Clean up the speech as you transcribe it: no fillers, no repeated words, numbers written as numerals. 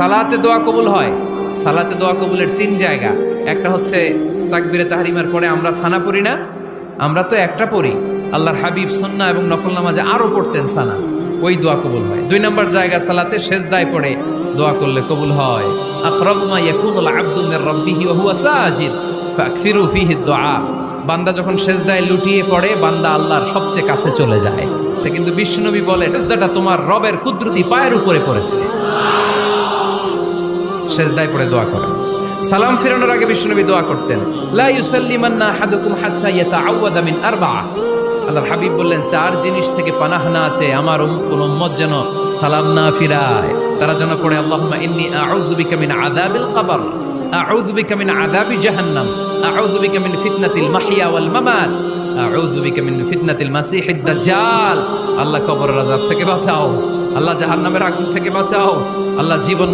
সালাতে দোয়া কবুল হয়। সালাতে দোয়া কবুলের 3 জায়গা। একটা হচ্ছে তাকবীরে তাহরিমার পরে আমরা সানা পড়ি না, আমরা তো একটা পড়ি। আল্লাহর হাবিব সুন্নাহ এবং নফল নামাজে আরো পড়তেন সানা, ওই দোয়া কবুল হয়। 2 নম্বর জায়গা সালাতে সেজদায় পড়ে দোয়া করলে কবুল হয়। আকরাবু মা ইয়াকুনুল আবদু মির রাব্বিহি ওয়া হুয়া সাজিদ ফাকসিরু ফিহি দুআ। বান্দা যখন সেজদায় লুটিয়ে পড়ে বান্দা আল্লাহর সবচেয়ে কাছে চলে যায়। তা কিন্তু বিশ্বনবী বলে সেজদাটা তোমার রবের কুদরতি পায়ের উপরে পড়েছে। সেজদায় পড়ে দোয়া করেন। সালাম ফিরানোর আগে বিশ্বনবী দোয়া করতেন, লা ইউসাল্লিমান্না আহাদুকুম হাত্তা ইয়াতাআওয়াযা মিন আরবাআ। আল্লাহর হাবিব বললেন 4 জিনিস থেকে পানাহ না আছে আমার কোন উম্মত যেন সালাম না ফিরায়। তারা যেন পড়ে আল্লাহুম্মা ইন্নী আউযু বিকা মিন আযাবিল কবর, আউযু বিকা মিন আযাবি জাহান্নাম, আউযু বিকা মিন ফিতনাতিল মাহইয়া ওয়াল মামাত, আউযু বিকা মিন ফিতনাতিল মাসিহিদ দাজ্জাল। আল্লাহ কবরের আযাব থেকে বাঁচাও, আল্লাহ জাহান্নামের আগুন থেকে বাঁচাও, আল্লাহ জীবন